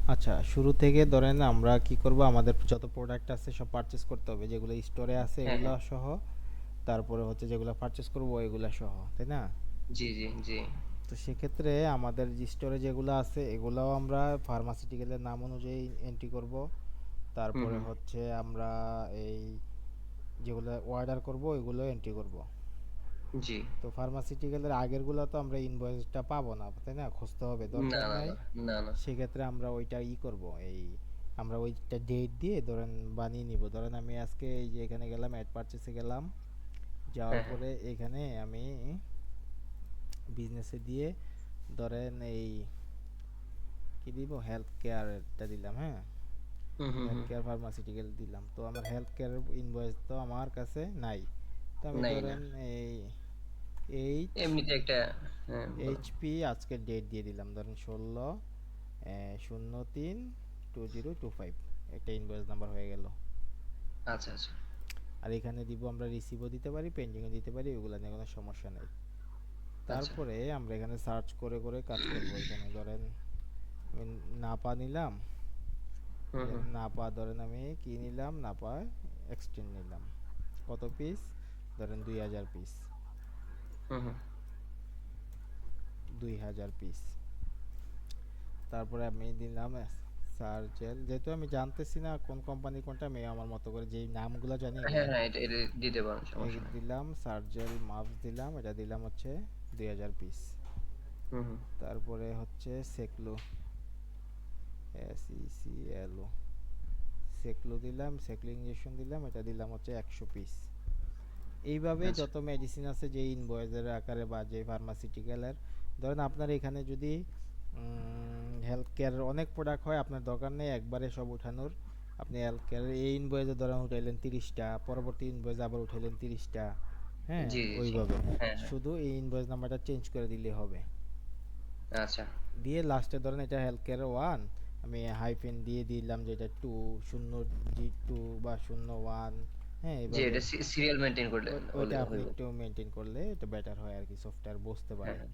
আচ্ছা, শুরু থেকে ধরেন আমরা কি করব, আমাদের যত প্রোডাক্ট আছে সব পারচেজ করতে হবে, যেগুলো স্টোরে আছে হ্যাঁ, এগুলো হ্যাঁ। সহ। তারপরে হচ্ছে যেগুলো পারচেজ করব এগুলা সহ, তাই না? জি, জি, জি। তো সেক্ষেত্রে আমাদের যে স্টোরে যেগুলো আছে এগুলাও আমরা ফার্মাসিউটিক্যালের নাম অনুযায়ী এন্ট্রি করব। হুম, তারপরে হুম। হচ্ছে আমরা এই যেগুলো অর্ডার করব ওইগুলো এন্ট্রি করব। জি। তো ফার্মাসিউটিক্যালের আগেরগুলো তো আমরা ইনভয়েসটা পাবো না, তাই না? খুঁজতে হবে, না, দরকার না, নাই। না, না, না। সেক্ষেত্রে আমরা ওইটা করব, এই আমরা ওইটা ডেট দিয়ে ধরেন বানিয়ে নিব। ধরেন আমি আজকে এই যে এখানে গেলাম, অ্যাড পারচেসে গেলাম, যাওয়ার হ্যাঁ, হ্যাঁ। পরে এখানে আমি বিজনেসে দিয়ে ধরেন এই কি দিব, হেলথ কেয়ারটা দিলাম, হ্যাঁ। হুম, হুম, হেলথ হুম। কেয়ার ফার্মাসিউটিক্যাল দিলাম, তো আমার হেলথ কেয়ারের ইনভয়েস তো আমার কাছে নাই। তো আমি নাই না। ধরেন এই এইচ এমনিতে একটা। হ্যাঁ, বলো। এইচপি আজকের ডেট দিয়ে দিলাম, ধরেন 16/03/2025। একটা ইনভয়েস নাম্বার হয়ে গেল। আচ্ছা, আচ্ছা। আর এখানে দিব আমরা রিসিভও দিতে পারি, পেন্ডিংও দিতে পারি, ওগুলো নিয়ে কোনো সমস্যা নেই। আচ্ছা। তারপরে আমরা এখানে সার্চ করে করে কাজ করব। এখানে ধরেন আমি নাপা নিলাম, হুম, হুম। নাপা ধরেন আমি কি নিলাম, নাপা এক্সটেন্ড নিলাম। কত পিস? ধরেন 2000 পিস। হুম, হুম। 2000 পিস। তারপরে আমি দিলাম সার্জেল, যেহেতু আমি জানতেছি না কোন কোম্পানি কোনটা, আমি আমার মতো করে যেই নামগুলো জানি এগুলো হ্যাঁ, হ্যাঁ, এটা দিতে পারেন, এই সমস্যা নাই। দিলাম। সার্জেল মাপস দিলাম, এটা দিলাম হচ্ছে 2000 পিস। হুম, হুম। তারপরে হচ্ছে সেকলো, SECLO, সেকলো দিলাম, সেকলো ইঞ্জেকশন দিলাম, এটা দিলাম হচ্ছে 100 পিস। এইভাবে আচ্ছা। যত মেডিসিন আছে যে ইনভয়েসের আকারে বা যে ফার্মাসিউটিক্যালের, ধরেন আপনার এখানে যদি হেলথ কেয়ারের অনেক প্রোডাক্ট হয়, আপনার দরকার নেই একবারে সব উঠানোর। আপনি হেলথ কেয়ারের এই ইনভয়েসে ধরেন উঠাইলেন 30টা, পরবর্তী ইনভয়েসে আবার উঠাইলেন 30টা, হ্যাঁ, জি, জি, জি। ওইভাবে। হ্যাঁ, হ্যাঁ। শুধু এই ইনভয়েস নাম্বারটা চেঞ্জ করে দিলে হবে। আচ্ছা। দিয়ে লাস্টে ধরেন এটা হেলথ কেয়ার ওয়ান, আমি হাইফেন দিয়ে দিলাম যে এটা টু, 0G2 বা 01, হ্যাঁ, জি, এভাবে। এটা সিরিয়াল মেইনটেইন করলে হলে ওইটা আপনি হইব। একটু মেনটেন করলে এটা বেটার হয় আর কি, সফটওয়্যার বুঝতে হ্যাঁ, পারে। হ্যাঁ।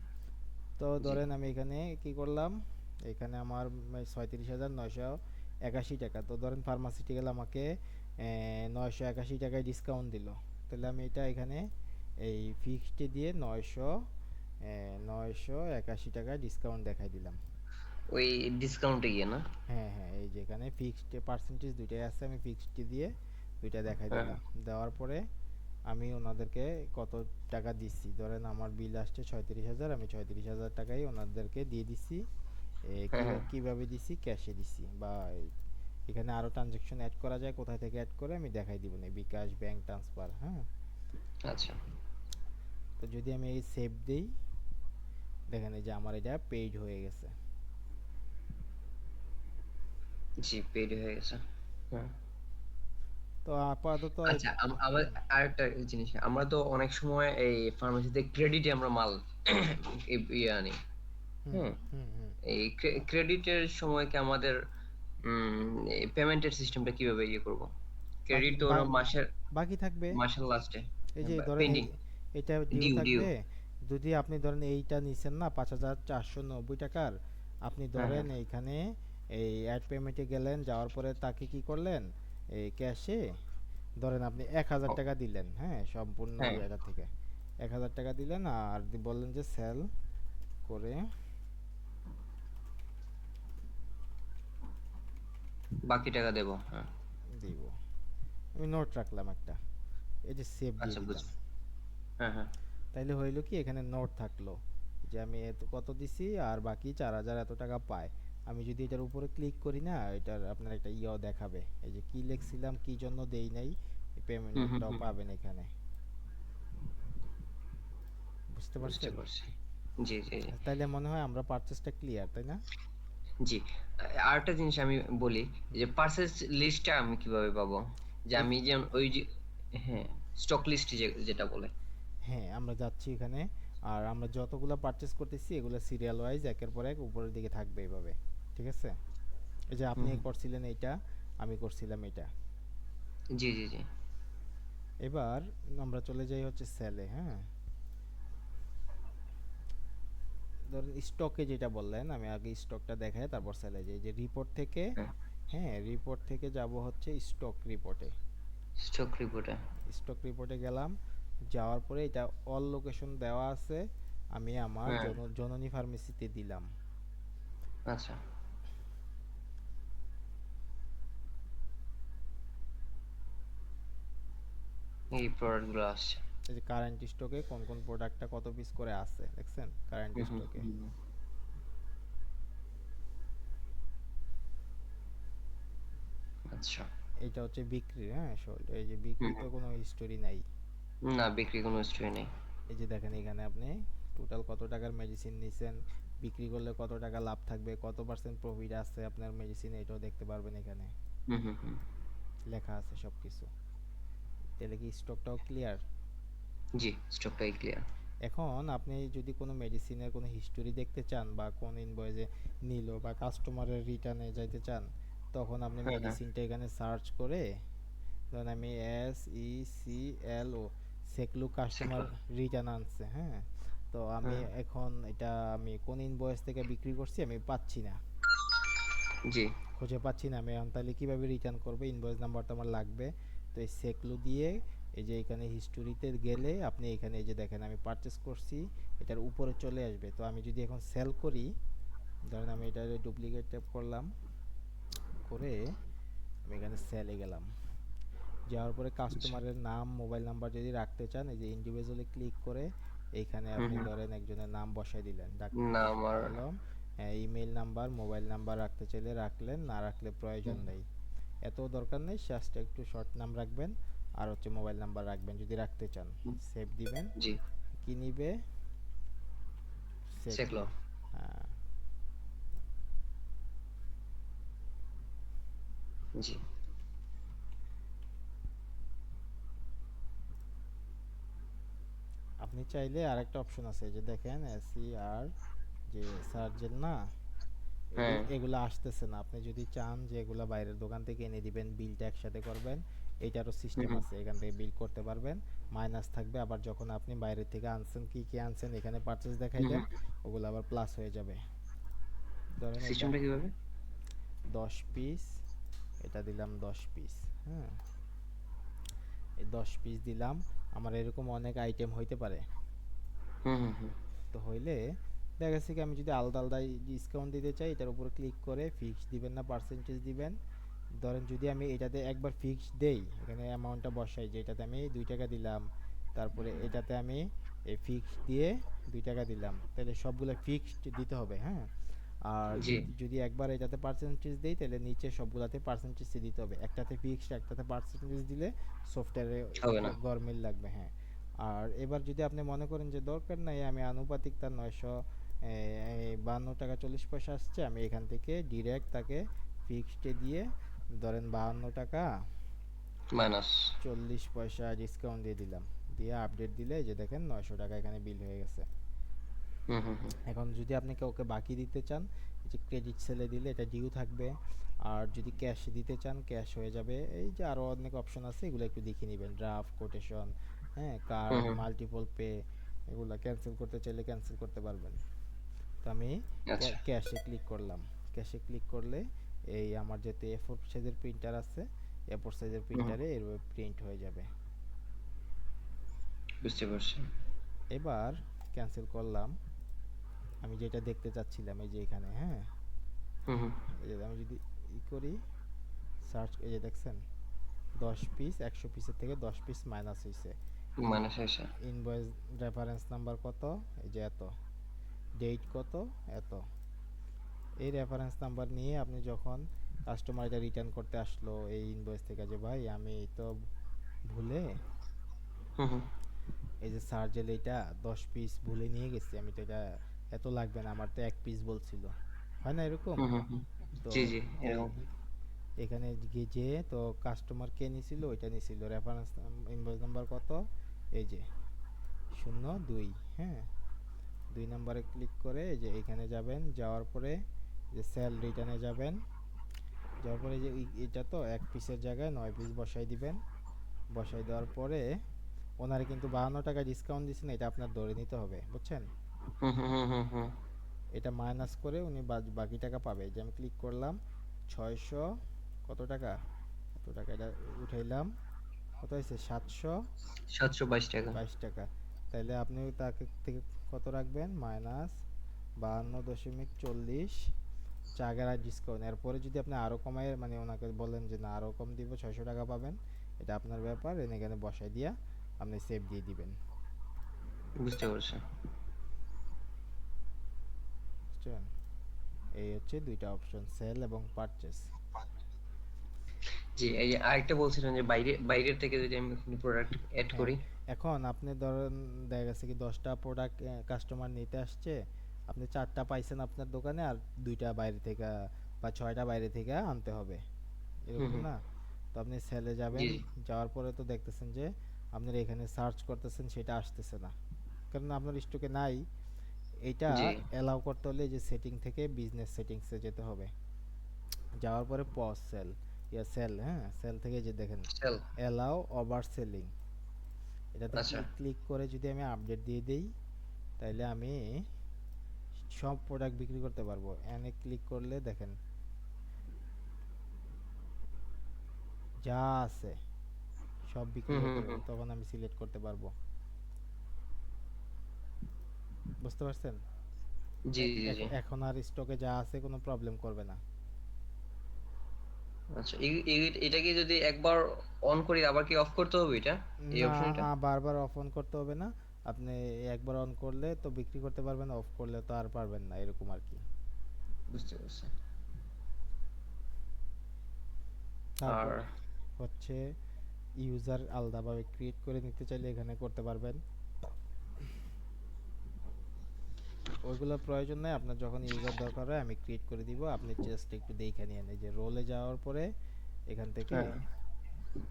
তো জি। ধরেন আমি এখানে কি করলাম, এখানে আমার 37,981 টাকা। তো ধরেন ফার্মাসিউটিক্যাল আমাকে 981 টাকায় ডিসকাউন্ট দিল। তাহলে আমি এটা এখানে এই ফিক্সড দিয়ে 981 টাকায় ডিসকাউন্ট দেখাই দিলাম। ওই ডিসকাউন্টে গিয়ে না? হ্যাঁ হ্যাঁ, এই যে এখানে ফিক্সড পার্সেন্টেজ দুইটাই আছে, আমি ফিক্সড দিয়ে দুইটা দেখাই হ্যাঁ, দিলাম। দেওয়ার পরে আমি ওনাদেরকে কত টাকা দিচ্ছি, ধরেন আমার বিল আসছে 36,000, আমি 36,000 টাকাই ওনাদেরকে দিয়ে দিচ্ছি। হ্যাঁ, হ্যাঁ। কিভাবে দিছি, ক্যাশে দিছি, বা এখানে আরো ট্রানজাকশন অ্যাড করা যায়, কোথায় থেকে অ্যাড করে আমি দেখাই দিব না, বিকাশ, ব্যাংক ট্রান্সফার, হ্যাঁ। আচ্ছা। তো যদি আমি এই সেভ দেই, দেখেন এই যে আমার এটা পেইড হয়ে গেছে। জি, পেইড হয়ে গেছে। হ্যাঁ। তো আপাতত আচ্ছা, আমার আরেকটা জিনিস, আমরা তো অনেক সময় এই ফার্মেসিতে ক্রেডিটে আমরা মাল ইয়ে আনি। হুম হুম। হুম হুম। এই ক্রেডিটের সময় কি আমাদের পেমেন্টের সিস্টেমটা কিভাবে ইয়ে করব? বাকি ক্রেডিট তো ওরা বা- মাসের বাকি থাকবে। মাসের লাস্টে এই যে ধরেন এই পেন্ডিং, এটা ডিউ ডিউ ডিউ। থাকবে। যদি আপনি ধরেন এইটা নিছেন না 5,490 টাকার, আপনি হ্যাঁ, ধরেন হ্যাঁ। এইখানে এই অ্যাড পেমেন্টে গেলেন, যাওয়ার পরে তাকে কি করলেন, এই ক্যাশে ধরেন আপনি 1,000 টাকা দিলেন, হ্যাঁ, সম্পূর্ণ হ্যাঁ, জায়গা থেকে 1,000 টাকা দিলেন, আর বললেন যে সেল করে বাকি টাকা দেব। হ্যাঁ। দিব। আমি নোট রাখলাম একটা, এই যে সেভ দিয়ে আচ্ছা, দিলাম। বুঝছি। হ্যাঁ, হ্যাঁ। তাইলে হইলো কি, এখানে নোট থাকলো যে আমি এত কত দিছি আর বাকি 4,000 এত টাকা পায়। আমি যদি এটার উপরে ক্লিক করি না, এটার আপনার একটা ইয়েও দেখাবে, এই যে কি লিখছিলাম, কি জন্য দেই নাই, হুম, হুম, পেমেন্টটাও হুম। পাবেন এখানে। বুঝতে বুঝতে পারছেন? পারছি। জি, জি, জি। তাইলে মনে হয় আমরা পারচেসটা ক্লিয়ার, তাই না? জি। আরেকটা জিনিস আমি বলি, যে পারচেজ লিস্টটা আমি কিভাবে পাবো? যে এই আমি যেমন ওই যে, হ্যাঁ, স্টক লিস্ট যেটা বলে। হ্যাঁ, আমরা যাচ্ছি এখানে, আর আমরা যতগুলা পারচেস করতেছি এগুলো সিরিয়াল ওয়াইজ একের পর এক উপরের দিকে থাকবে এইভাবে। ঠিক আছে? এই যে হুম, আপনি হুম। করছিলেন এইটা, আমি করছিলাম এটা। জি, জি, জি। এবার আমরা চলে যাই হচ্ছে সেলে, হ্যাঁ। ধরেন স্টকে যেটা বললেন, আমি আগে স্টকটা দেখাই তারপর সেলে যাই। যে রিপোর্ট থেকে, হ্যাঁ, হ্যাঁ রিপোর্ট থেকে যাব হচ্ছে স্টক রিপোর্টে। স্টক রিপোর্টে। স্টক রিপোর্টে গেলাম, যাওয়ার পরে এটা অল লোকেশন দেওয়া আছে, আমি আমার হ্যাঁ, জননী ফার্মেসিতে দিলাম। আচ্ছা, এই প্রোডাক্ট গুলো আসছে। এই যে কারেন্ট স্টকে কোন কোন প্রোডাক্টটা কত পিস করে আছে দেখছেন কারেন্ট হুম, হুম, স্টকে। হুম, আচ্ছা। এটা হচ্ছে বিক্রি, হ্যাঁ এই যে হুম, বিক্রিতে কোনো হিস্টোরি নাই। না বিক্রি কোনো হিস্ট্রি নেই। এই যে দেখেন এখানে আপনি টোটাল কত টাকার মেডিসিন নিছেন, বিক্রি করলে কত টাকা লাভ থাকবে, কত পার্সেন্ট প্রফিট আছে আপনার মেডিসিনে, এটাও দেখতে পারবেন এখানে হুম, হুম, হুম, লেখা আছে সবকিছু। তাহলে কি স্টকটাও ক্লিয়ার? জি, স্টকটাই ক্লিয়ার। এখন আপনি যদি কোনো মেডিসিনের কোনো হিস্টোরি দেখতে চান বা কোন ইনভয়েসে নিল বা কাস্টমারের রিটার্নে যাইতে চান, তখন আপনি হ্যাঁ, হ্যাঁ, মেডিসিনটা এখানে সার্চ করে, ধরেন আমি SECLO সেকলু কাস্টমার সেগুলো। রিটার্ন আনছে, হ্যাঁ। তো আমি হ্যাঁ, এখন এটা আমি কোন ইনভয়েস থেকে বিক্রি করছি আমি পাচ্ছি না, জি। খুঁজে পাচ্ছি না। আমি এখন তাহলে কীভাবে রিটার্ন করবো? ইনভয়েস নাম্বার তো আমার লাগবে। তো এই সেকলু দিয়ে এই যে এখানে হিস্টোরিতে গেলে আপনি এখানে এই যে দেখেন আমি পারচেস করছি, এটার উপরে চলে আসবে। তো আমি যদি এখন সেল করি, ধরেন আমি এটা ডুপ্লিকেট ট্যাপ করলাম, করে আমি এখানে সেলে গেলাম। যাওয়ার পরে আচ্ছা। কাস্টমারের নাম মোবাইল নাম্বার যদি রাখতে চান, এই যে ইন্ডিভিজুয়ালি ক্লিক করে এইখানে হুম, আপনি হুম। ধরেন একজনের নাম বসাই দিলেন, না ডাক্তার আমার। Alam. Email number mobile number রাখতে চাইলে রাখলেন, না রাখলে প্রয়োজন হুম, নেই, এত দরকার নেই। জাস্ট একটু শর্ট নাম রাখবেন আর হচ্ছে মোবাইল নাম্বার রাখবেন যদি রাখতে চান। হুম, সেভ দিবেন। জি। কি নিবে? সেকলো। সেগুলো। হ্যাঁ। জি। আপনি চাইলে আরেকটা অপশন আছে, যে দেখেন SER যে সার্জেল না, হ্যাঁ। এগুলো আসতেছে না। আপনি যদি চান যে এগুলা বাইরের দোকান থেকে এনে দিবেন, বিলটা একসাথে করবেন, এইটারও হুম, সিস্টেম হুম, আছে, এখান থেকে বিল করতে পারবেন। মাইনাস থাকবে, আবার যখন আপনি বাইরে থেকে আনছেন কি কি আনছেন এখানে পারচেস দেখাই হুম, দেন, হুম। ওগুলো আবার প্লাস হয়ে যাবে। ধরেন এটা সিস্টেমটা কিভাবে? 10 পিস, এটা দিলাম 10 পিস, হ্যাঁ। এই 10 পিস দিলাম, আমার এরকম অনেক আইটেম হইতে পারে। হুম, হুম, হুম, তো হইলে দেখা গেছে কি আমি যদি আলাদা আলাদা ডিসকাউন্ট দিতে চাই, এটার উপর ক্লিক করে ফিক্স দিবেন না পার্সেন্টেজ দিবেন। ধরেন যদি আমি এটাতে একবার ফিক্স দেই, এখানে অ্যামাউন্টটা বসাই যে এটাতে আমি 2 টাকা দিলাম, তারপরে এটাতে আমি এই ফিক্স দিয়ে 2 টাকা দিলাম, তাহলে সবগুলো ফিক্সড দিতে হবে, হ্যাঁ। আর জি। যদি একবার এটাতে পার্সেন্টেজ দেই, তাহলে নিচে সবগুলাতে পার্সেন্টেজ দিতে হবে। একটাতে ফিক্সড একটাতে পার্সেন্টেজ দিলে সফটওয়্যারে হবে না। গরমিল লাগবে, হ্যাঁ। আর এবার যদি আপনি মনে করেন যে দরকার নাই, আমি আনুপাতিক তার 952 টাকা 40 পয়সা আসছে, আমি এখান থেকে ডিরেক্ট তাকে ফিক্সডে দিয়ে ধরেন 52 টাকা মাইনাস। 40 পয়সা ডিসকাউন্ট দিয়ে দিলাম, দিয়ে আপডেট দিলে এই যে দেখেন 900 টাকা এখানে বিল হয়ে গেছে। হুম, হুম, হুম, এখন যদি আপনি কাউকে বাকি দিতে চান, এই যে ক্রেডিট সেলে দিলে এটা ডিউ থাকবে। আর যদি ক্যাশ দিতে চান ক্যাশ হয়ে যাবে। এই যে আরও অনেক অপশন আছে, এগুলো একটু দেখে নেবেন, ড্রাফট কোটেশন, হ্যাঁ হুম, কার্ড হুম। মাল্টিপল পে, এগুলো ক্যান্সেল করতে চাইলে ক্যান্সেল করতে পারবেন। তো আমি আচ্ছা। ক্যাশে ক্লিক করলাম। ক্যাশে ক্লিক করলে এই আমার যেহেতু A4 সাইজের প্রিন্টার আছে, A4 সাইজের হুম, হুম, প্রিন্টারে এর প্রিন্ট হয়ে যাবে। বুঝতে পারছি। এবার ক্যান্সেল করলাম, আমি যেটা দেখতে চাচ্ছিলাম এই যে এখানে, হ্যাঁ। হুম, হুম। এই যে আমি যদি করি সার্চ, এই যে দেখছেন 10 পিস 100 পিসের থেকে 10 পিস মাইনাস হয়েছে। মাইনাস হয়েছে। ইনভয়েস রেফারেন্স নাম্বার কত, এই যে এত, ডেট কত, এত। এই রেফারেন্স নাম্বার নিয়ে আপনি যখন কাস্টমার এটা রিটার্ন করতে আসলো এই ইনভয়েস থেকে, যে ভাই আমি তো ভুলে হুম, হুম, এই যে সার্জেল এইটা 10 পিস ভুলে নিয়ে গেছি, আমি তো এটা এত লাগবে না, আমার তো 1 পিস বলছিল, হয় না এরকম? হুম, হুম, হুম। তো জি, জি, এই এরকম। এখানে গিয়ে যে তো কাস্টমার কে নিছিল ওইটা নিছিল রেফারেন্স ইনভয়েস নাম্বার কত, এই যে 02, হ্যাঁ। 2 নম্বরে ক্লিক করে এই যে এখানে যাবেন, যাওয়ার পরে যে সেল রিটার্নে যাবেন, যাওয়ার পরে যে এটা তো 1 পিসের জায়গায় 9 পিস বসাই দিবেন। বসাই দেওয়ার পরে ওনারে কিন্তু 52 টাকা ডিসকাউন্ট দিচ্ছেন, এটা আপনার ধরে নিতে হবে, বুঝছেন? হুম, হুম, হুম, হুম, হুম। এটা মাইনাস করে উনি বাকি টাকা পাবে। যে আমি ক্লিক করলাম 600 কত টাকা, কত টাকা এটা উঠাইলাম, কত হয়েছে 722 টাকা। 722 টাকা। তাইলে আপনি তাকে থেকে কত রাখবেন, মাইনাস 52.40 আগের আর ডিসকাউন্ট। এরপরে যদি আপনি আরো কমায় মানে ওনাকে বলেন যে না আরো কম দিব, 600 টাকা পাবেন, এটা আপনার ব্যাপার, এখানে বসাই দিয়া আপনি সেভ দিয়ে দিবেন। বুঝতে পারছি। বুঝছেন? এই হচ্ছে দুইটা অপশন, সেল এবং পারচেস। জি, এই যে আরেকটা বলছিলেন যে বাইরের থেকে যদি আমি কোনো প্রোডাক্ট এড হ্যাঁ, করি। এখন আপনি ধরেন দেখা গেছে কি 10টা প্রোডাক্ট কাস্টমার নিতে আসছে, আপনি 4টা পাইছেন আপনার দোকানে আর 2টা বাইরে থেকে বা 6টা বাইরে থেকে আনতে হবে, হুম, এরকম হুম। না? তো আপনি সেলে জি, যাবেন, জি। যাওয়ার পরে তো দেখতেছেন যে আপনার এখানে সার্চ করতেছেন সেটা আসতেছে না, কারণ আপনার স্টকে নাই। এইটা জি। অ্যালাউ করতে হলে এই যে সেটিং থেকে বিজনেস সেটিংসে যেতে হবে, যাওয়ার পরে পজ সেল, সেল, হ্যাঁ সেল থেকে যে দেখেন সেল। অ্যালাউ ওভার সেলিং, এটাতে আচ্ছা। ক্লিক করে যদি আমি আপডেট দিয়ে দেই, তাইলে আমি সব প্রোডাক্ট বিক্রি করতে পারবো। এনে ক্লিক করলে দেখেন যা আছে সব বিক্রি হুম, হুম, করতে হুম। পারবো, তখন আমি সিলেক্ট করতে পারবো। বুঝতে পারছেন? জি, জি, জি। এখন আর স্টকে যা আছে কোনো প্রবলেম করবে না। আচ্ছা, এটা কি যদি একবার অন করি আবার কি অফ করতে হবে এটা? এই না, অপশন এটা? বারবার অফ অন করতে হবে না। আপনি একবার অন করলে তো বিক্রি করতে পারবেন, অফ করলে তো আর পারবেন না, এরকম আর কি। বুঝতে পারছি। আর তারপর হচ্ছে ইউজার আলাদাভাবে ক্রিয়েট করে নিতে চাইলে এখানে করতে পারবেন। ওইগুলোর প্রয়োজন নাই, আপনার যখন ইউজার দরকার হয় আমি ক্রিয়েট করে দিব, আপনি জাস্ট একটু দেখে নিয়েন। এই যে রোলে যাওয়ার পরে এখান থেকে হ্যাঁ।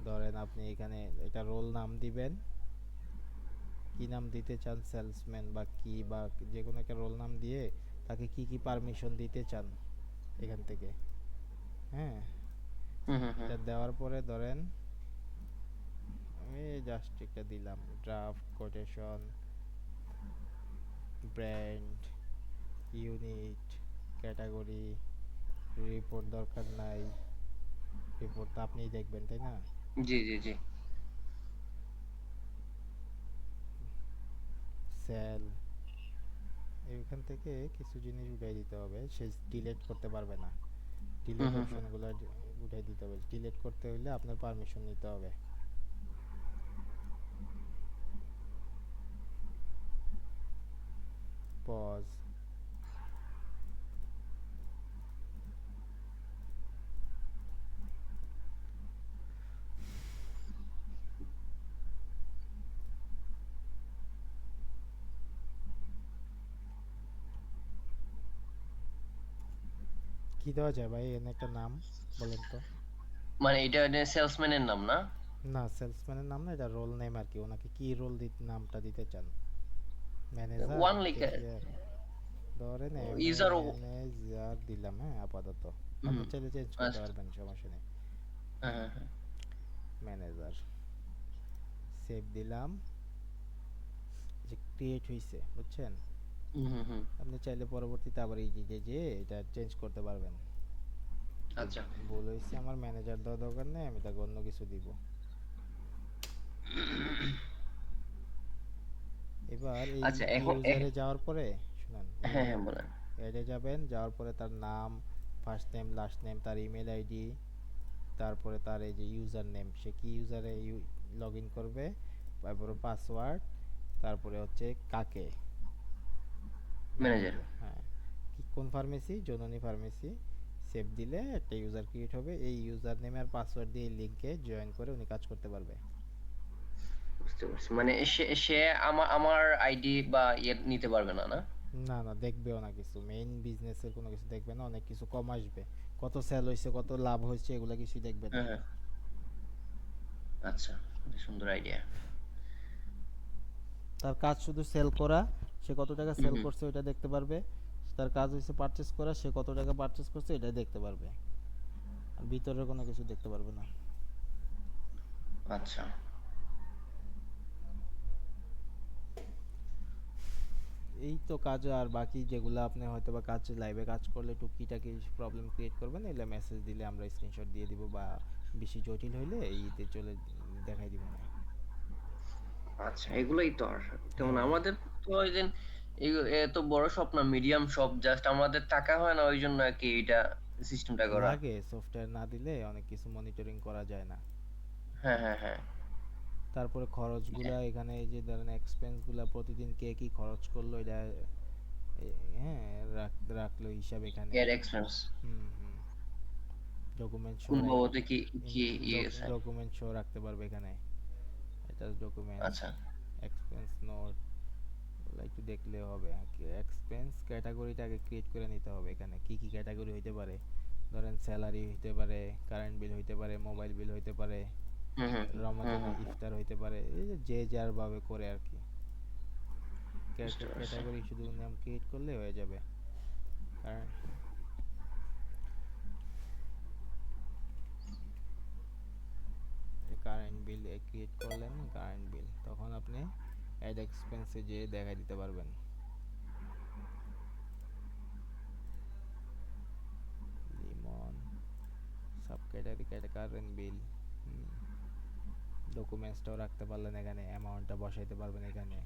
ধরেন আপনি এখানে এটা রোল নাম দিবেন, কি নাম দিতে চান, সেলসম্যান বা কি বা যে কোনো একটা রোল নাম দিয়ে তাকে কি কি পারমিশন দিতে চান এখান থেকে, হ্যাঁ হুম, হুম, হুম। এটা দেওয়ার পরে ধরেন আমি জাস্ট একটা দিলাম draft, quotation, brand, unit, category, report দরকার নাই, রিপোর্ট তো আপনিই দেখবেন তাই না, জি, জি, জি। সেল, এইখান থেকে কিছু জিনিস উঠাই দিতে হবে, সে ডিলিট করতে পারবে না, হুম, ডিলিট হুম, হুম। অপশনগুলো উঠাই দিতে হবে। ডিলিট করতে হলে আপনার পারমিশন নিতে হবে। পজ, কি দেওয়া যায় ভাই এখানে একটা নাম বলেন তো? মানে এটা সেলসম্যানের নাম না? না, সেলসম্যানের নাম না, এটা রোল নেম আর কি, ওনাকে কি রোল দিতে নামটা দিতে চান, ম্যানেজার, ওয়ান লিখে। ক্যাশিয়ার, ধরেন ইউজার। ম্যানেজার দিলাম, হ্যাঁ আপাতত। হুম। আপনি চাইলে চেঞ্জ করতে আচ্ছা। পারবেন, সমস্যা নেই। হ্যাঁ, হ্যাঁ, হ্যাঁ। ম্যানেজার, সেভ দিলাম, যে ক্রিয়েট হয়েছে, বুঝছেন? হুম, হুম, হুম। আপনি চাইলে পরবর্তীতে আবার এই যে এটা চেঞ্জ করতে পারবেন, যে আচ্ছা। ভুল হয়েছে আমার ম্যানেজার দেওয়া দরকার নেই, আমি তাকে অন্য কিছু দিব। এবার এই আচ্ছা, এখন ইউজারে যাওয়ার পরে শুনেন, হ্যাঁ, হ্যাঁ, বলেন। অ্যাডে যাবেন, যাওয়ার পরে তার নাম, ফার্স্ট নেম, লাস্ট নেম, তার ইমেল আইডি, তারপরে তার এই যে ইউজার নেম, সে কি ইউজারে লগ ইন করবে, তারপরে পাসওয়ার্ড, তারপরে হচ্ছে কাকে ম্যানেজার। ম্যানেজার, হ্যাঁ কি কোন ফার্মেসি, জননী ফার্মেসি, সেভ দিলে একটা ইউজার ক্রিয়েট হবে। এই ইউজার নেম আর পাসওয়ার্ড দিয়ে লিংকে জয়েন করে উনি কাজ করতে পারবে। বুঝতে পারছি। মানে সে সে আমার আমার আইডি বা ইয়ে নিতে পারবে না, না? না না, দেখবেও না কিছু, মেইন বিজনেসের কোনো কিছু দেখবে না, অনেক কিছু কম আসবে, কত সেল হয়েছে কত লাভ হয়েছে এগুলা কিছুই দেখবে না। হ্যাঁ, হ্যাঁ। আচ্ছা, এটা সুন্দর আইডিয়া। তার কাজ শুধু সেল করা, সে কত টাকা হুম, সেল হুম। করছে ওইটা দেখতে পারবে, তার কাজ হচ্ছে পারচেস করা, সে কত টাকা পারচেস করছে এটাই দেখতে পারবে, আর ভিতরের কোনো কিছু দেখতে পারবে না। আচ্ছা। এই তো কাজ, আর বাকি যেগুলো আপনি হয়তো বা কাজ লাইভে কাজ করলে টুকিটাকি প্রবলেম ক্রিয়েট করবেন, এলে মেসেজ দিলে আমরা স্ক্রিনশট দিয়ে দিব, বা বেশি জটিল হইলে এইতে চলে দেখাই দিব না। আচ্ছা, এগুলোই তো আর তেমন হ্যাঁ, আমাদের তো ওই যে এত বড় শপ না, মিডিয়াম শপ, জাস্ট আমাদের টাকা হয় না ওই জন্য আর কি এটা সিস্টেমটা করা। লাগে সফটওয়্যার না দিলে অনেক কিছু মনিটরিং করা যায় না। হ্যাঁ হ্যাঁ হ্যাঁ। তারপরে খরচগুলা এখানে এই যে ধরেন এক্সপেন্সগুলা প্রতিদিন কে কি খরচ করলো এটা হ্যাঁ রাখলো হিসাব এখানে। এর এক্সপেন্স হুম হুম। ডকুমেন্ট শো কোন বাবদে কি কি ইয়ে আছে? ডকুমেন্ট শো রাখতে পারবে এখানে, এটা ডকুমেন্টস, আচ্ছা। এক্সপেন্স নোট, ওগুলো একটু দেখলেও হবে। এক্সপেন্স ক্যাটাগরিটা আগে ক্রিয়েট করে নিতে হবে, এখানে কি কি ক্যাটাগরি হইতে পারে। ধরেন স্যালারি হইতে পারে, কারেন্ট বিল হইতে পারে, মোবাইল বিল হইতে পারে, হুম হুম হুম রমাদান হুম হুম, ইফতার হইতে পারে, এই যে যে যার ভাবে করে আর কি। বুঝতে পারছি। ক্যাটাগরি শুধু নাম ক্রিয়েট করলে হয়ে যাবে। কারণ কারেন্ট বিল ক্রিয়েট করলেন, কারেন্ট বিল তখন আপনি অ্যাড এক্সপেন্সে যেয়ে দেখা দিতে পারবেন। লিমন সাব ক্যাটাগরি কারেন্ট বিল, ডকুমেন্টসটাও রাখতে পারলেন এখানে, অ্যামাউন্টটা বসাইতে পারবেন এখানে।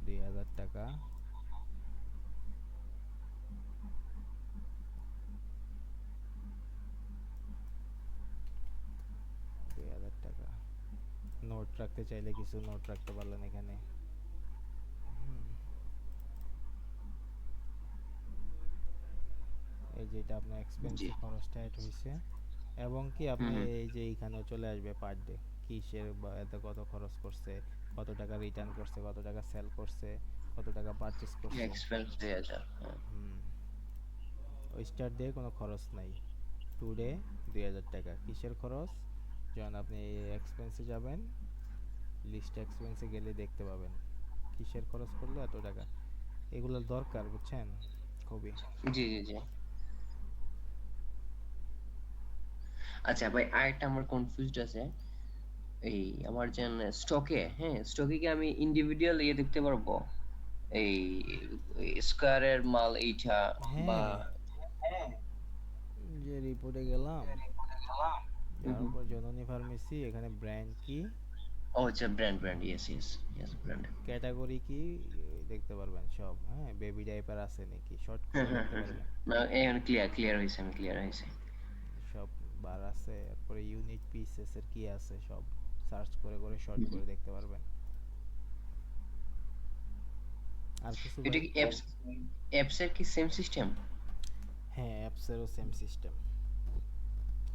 2000 টাকা, 2000 টাকা। নোট রাখতে চাইলে কিছু নোট রাখতে পারলেন এখানে। হুম, এই যে এটা আপনার জি। এক্সপেন্সে খরচটা অ্যাড হয়েছে, এবং কি হুম আপনি হুম। এই যে এইখানেও চলে আসবে পার ডে কিসের বা এতে কত খরচ করছে, কত টাকা রিটার্ন করছে, কত টাকা সেল করছে, কত টাকা পারচেস করছে। এক্সপেন্স 2000, হ্যাঁ। হুম, ওই স্টার দিয়ে কোনো খরচ নাই। টুডে 2000 টাকা কিসের খরচ, যখন আপনি এক্সপেন্সে যাবেন, লিস্ট এক্সপেন্সে গেলে দেখতে পাবেন কিসের খরচ করলো এত টাকা। এগুলো দরকার বুঝছেন, খুবই। জি জি জি। আচ্ছা ভাই, আরেকটা আমার কনফিউজড আছে। এই আমার যে স্টকে, হ্যাঁ স্টকে কি আমি ইন্ডিভিজুয়াল ইয়ে দেখতে পারবো? এই স্কয়ারের মাল এইটা বা? হ্যাঁ, যে রিপোর্টে গেলাম, হুম যাওয়ার হুম। পর জননী ফার্মেসি, এখানে ব্র্যান্ড কি, ও আচ্ছা, brand brand, yes yes yes, brand. Category কি, দেখতে পারবেন সব। হ্যাঁ, বেবি ডাইপার আছে নাকি শর্ট হ্যাঁ করে হ্যাঁ দেখতে হ্যাঁ হ্যাঁ। পারবেন। না এখন ক্লিয়ার ক্লিয়ার হয়েছে, আমি ক্লিয়ার হয়েছে। সব বার আছে, তারপরে ইউনিট পিসেস এর কি আছে সব সার্চ করে করে শর্ট হুম হুম। করে দেখতে পারবেন। আর কিছু এটা ভাই? কি অ্যাপস, অ্যাপসের কি সেম সিস্টেম? হ্যাঁ, অ্যাপসেরও সেম সিস্টেম,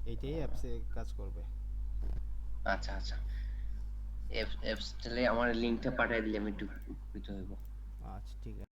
এইটাই অ্যাপসে কাজ করবে। আচ্ছা আচ্ছা। অ্যাপস অ্যাপস তাহলে আমার লিংকটা পাঠিয়ে দিলে আমি একটু উপকৃত হইব। আচ্ছা ঠিক আছে।